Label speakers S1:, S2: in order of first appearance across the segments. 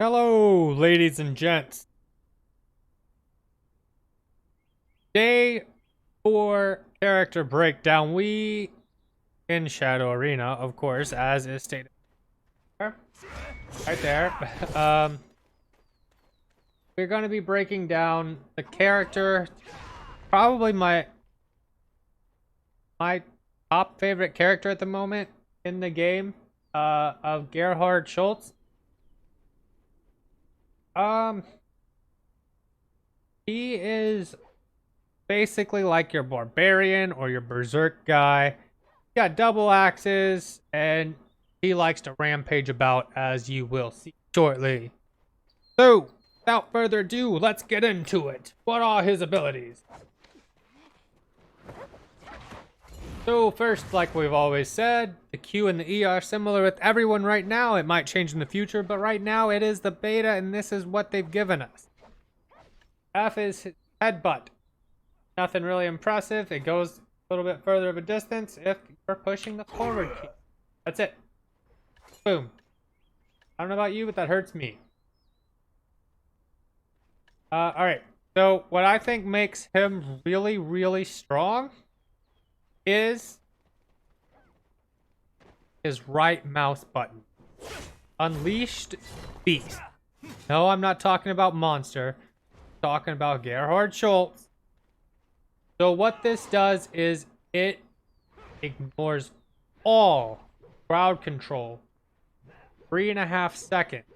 S1: Hello, ladies and gents. Day 4 character breakdown. We in Shadow Arena, of course, as is stated there. Right there. We're going to be breaking down the character, probably my top favorite character at the moment in the game, of Gerhard Schulz. He is basically like your barbarian or your berserk guy. He got double axes, and he likes to rampage about, as you will see shortly. So, without further ado, let's get into it. What are his abilities? So first, like we've always said, the Q and the E are similar with everyone right now. It might change in the future, but right now it is the beta, and this is what they've given us. F is headbutt. Nothing really impressive. It goes a little bit further of a distance if you're pushing the forward key. That's it. Boom. I don't know about you, but that hurts me. Alright. So what I think makes him really, really strong is his right mouse button. Unleashed Beast. No, I'm not talking about Monster. I'm talking about Gerhard Schulz. So what this does is it ignores all crowd control. 3.5 seconds.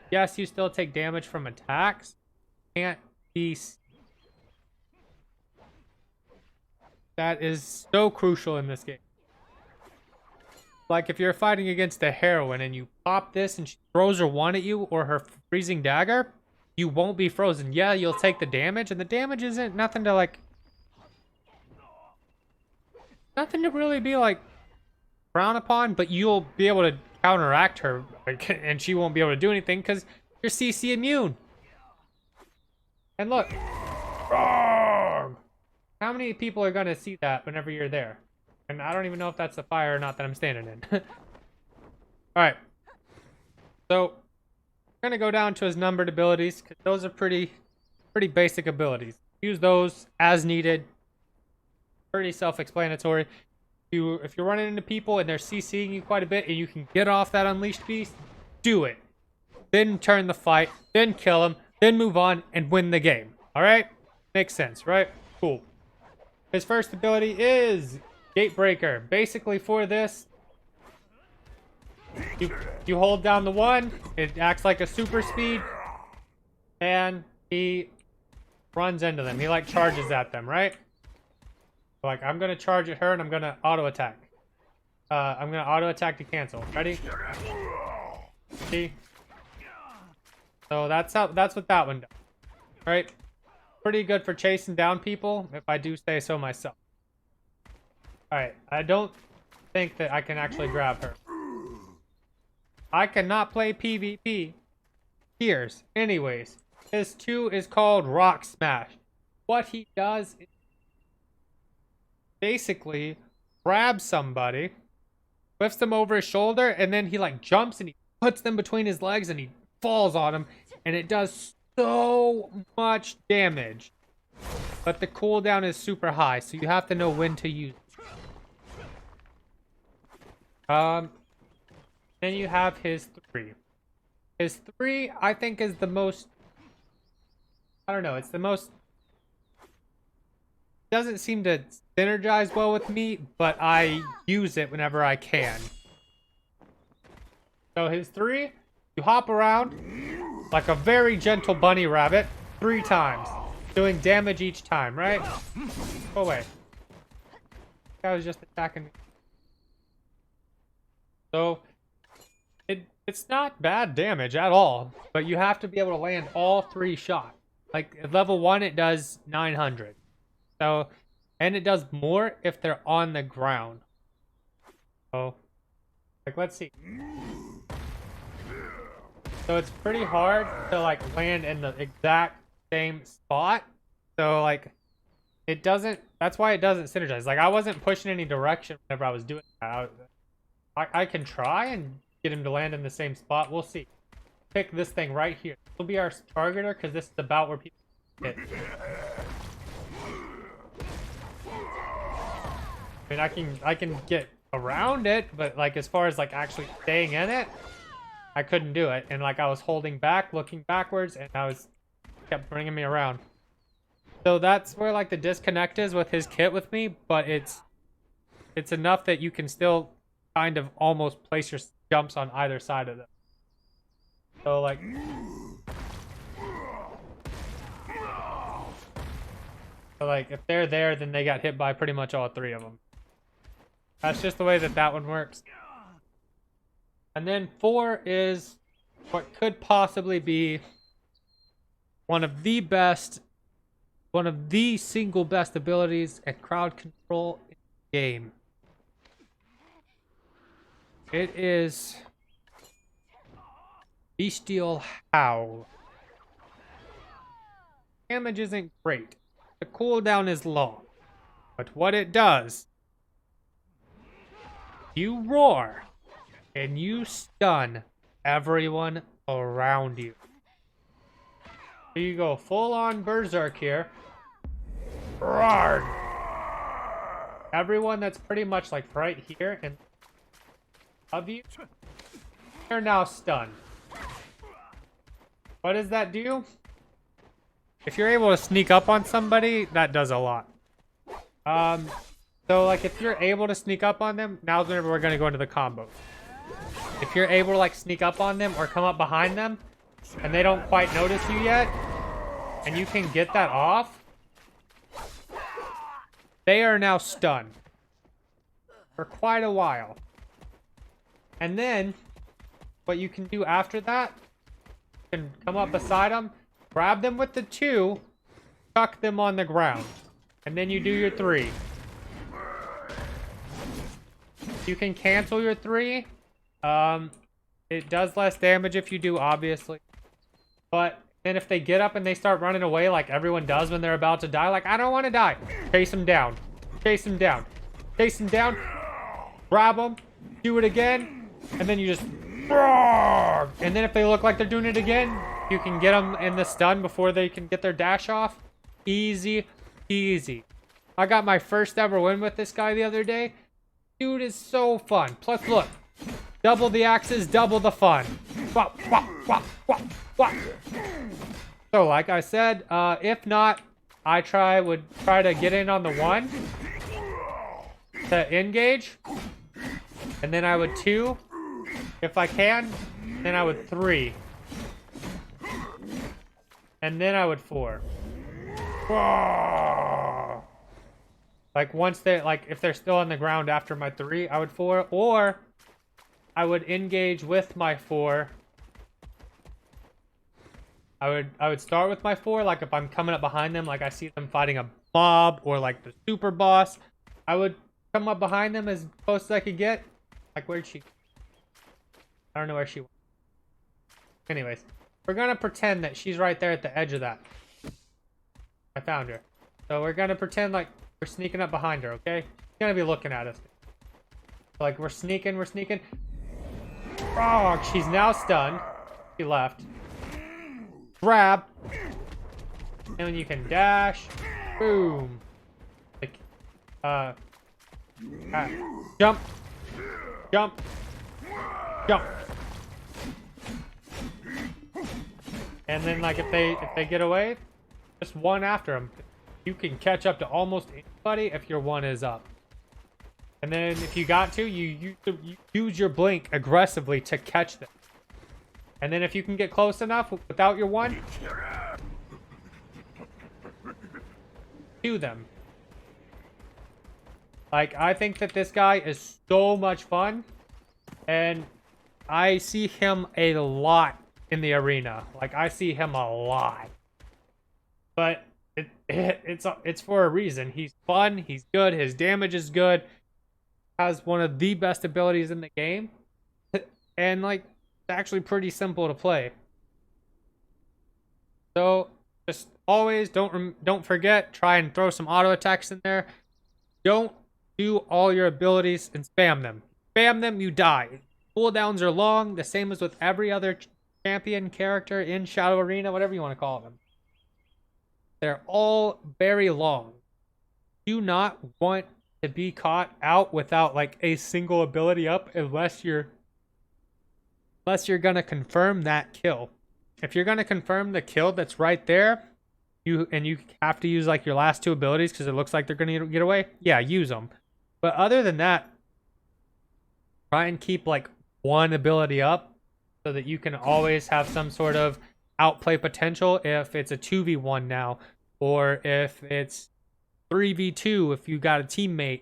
S1: Yes, you still take damage from attacks. Can't be. That is so crucial in this game. Like if you're fighting against a heroine and you pop this and she throws her wand at you or her freezing dagger, you won't be frozen. Yeah, you'll take the damage, and the damage isn't nothing to like. Nothing to really be like frown upon, but you'll be able to counteract her, like, and she won't be able to do anything because you're CC immune. And look. How many people are going to see that whenever you're there? And I don't even know if that's the fire or not that I'm standing in. Alright. So, we're going to go down to his numbered abilities, because those are pretty basic abilities. Use those as needed. Pretty self-explanatory. If you're running into people and they're CCing you quite a bit and you can get off that Unleashed Beast, do it. Then turn the fight, then kill him, then move on and win the game. Alright? Makes sense, right? Cool. His first ability is Gatebreaker. Basically for this, you hold down the 1, it acts like a super speed, and he runs into them. He like charges at them, right? Like I'm gonna charge at her and I'm gonna auto attack. I'm gonna auto attack to cancel. Ready? See? So that's what that one does. Right? Pretty good for chasing down people, if I do say so myself. Alright, I don't think that I can actually grab her. I cannot play PvP. Cheers. Anyways, his 2 is called Rock Smash. What he does is basically grabs somebody, lifts them over his shoulder, and then he like jumps and he puts them between his legs and he falls on him, and it does so much damage, but the cooldown is super high, so you have to know when to use it. Then you have his 3. His 3, I think, is the most, I don't know, it's the most, doesn't seem to synergize well with me, but I use it whenever I can. So his 3, you hop around like a very gentle bunny rabbit 3 times, doing damage each time, right? Go away. That was just attacking me. So it's not bad damage at all, but you have to be able to land all 3 shots. Like at level 1 it does 900. So, and it does more if they're on the ground. So, like let's see. So it's pretty hard to like land in the exact same spot. So like it doesn't, that's why it doesn't synergize. Like I wasn't pushing any direction whenever I was doing that. I can try and get him to land in the same spot. We'll see. pick this thing right here. This will be our targeter because this is about where people hit. I mean, I can get around it, but like as far as like actually staying in it, I couldn't do it. And like I was holding back, looking backwards, and kept bringing me around. So that's where like the disconnect is with his kit with me, but it's enough that you can still kind of almost place your jumps on either side of them. So like if they're there, then they got hit by pretty much all three of them. That's just the way that one works. And then 4 is what could possibly be one of the single best abilities at crowd control in the game. It is Bestial Howl. Damage isn't great. The cooldown is long. But what it does, you roar and you stun everyone around you. So you go full on berserk here. Roar! Everyone that's pretty much like right here and of you, they're now stunned. What does that do? If you're able to sneak up on somebody, that does a lot. So like if you're able to sneak up on them, now's whenever we're gonna go into the combo. If you're able to like sneak up on them or come up behind them and they don't quite notice you yet, and you can get that off, they are now stunned for quite a while. And then what you can do after that, you can come up beside them, grab them with the 2, chuck them on the ground, and then you do your 3. You can cancel your 3. It does less damage if you do, obviously. But then if they get up and they start running away like everyone does when they're about to die, like, I don't want to die. Chase them down. Chase them down. Chase them down. Grab them. Do it again. And then you just... And then if they look like they're doing it again, you can get them in the stun before they can get their dash off. Easy. Easy. I got my first ever win with this guy the other day. Dude is so fun. Plus, look. Double the axes, double the fun. Wah, wah, wah, wah, wah. So, like I said, if not, I would try to get in on the 1 to engage. And then I would 2, if I can. Then I would 3. And then I would 4. Like once they if they're still on the ground after my 3, I would 4, or I would engage with my 4. I would start with my 4, like if I'm coming up behind them, like I see them fighting a mob or like the super boss, I would come up behind them as close as I could get. Like where'd she? I don't know where she went. Anyways, we're gonna pretend that she's right there at the edge of that. I found her. So we're gonna pretend like we're sneaking up behind her, okay? She's gonna be looking at us. Like we're sneaking. Oh, she's now stunned. She left. Grab. And then you can dash. Boom. Like, jump. Jump. Jump. And then like if they get away, just 1 after them. You can catch up to almost anybody if your 1 is up. And then if you got to, you use your blink aggressively to catch them. And then if you can get close enough without your 1, do them. Like, I think that this guy is so much fun. And I see him a lot in the arena. Like, I see him a lot. But it's for a reason. He's fun. He's good. His damage is good. Has one of the best abilities in the game. And, like, it's actually pretty simple to play. So, just always don't forget, try and throw some auto attacks in there. Don't do all your abilities and spam them. Spam them, you die. Cooldowns are long, the same as with every other champion character in Shadow Arena, whatever you want to call them. They're all very long. Do not want to be caught out without like a single ability up unless you're gonna confirm that kill. If you're gonna confirm the kill that's right there, you have to use like your last two abilities because it looks like they're gonna get away. Yeah, use them. But other than that, try and keep like one ability up so that you can always have some sort of outplay potential if it's a 2v1 now, or if it's 3v2 if you got a teammate.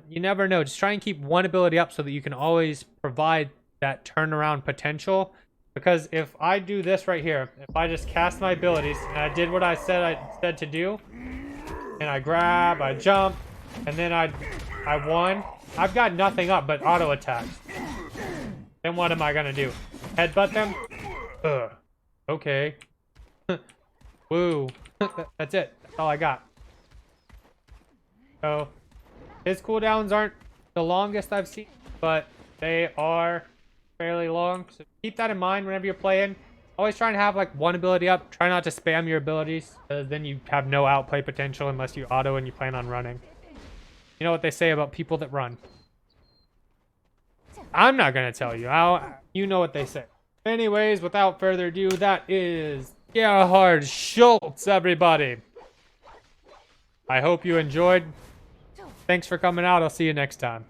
S1: You never know. Just try and keep one ability up so that you can always provide that turnaround potential. Because if I do this right here, if I just cast my abilities and I did what I said to do, and I grab, I jump, and then I won, I've got nothing up but auto attacks. Then what am I gonna do? Headbutt them? Ugh. Okay. Woo. That's it. That's all I got. So, his cooldowns aren't the longest I've seen, but they are fairly long. So keep that in mind whenever you're playing. Always try and have like one ability up. Try not to spam your abilities, because then you have no outplay potential unless you auto and you plan on running. You know what they say about people that run. I'm not going to tell you. You know what they say. Anyways, without further ado, that is Gerhard Schulz, everybody. I hope you enjoyed. Thanks for coming out. I'll see you next time.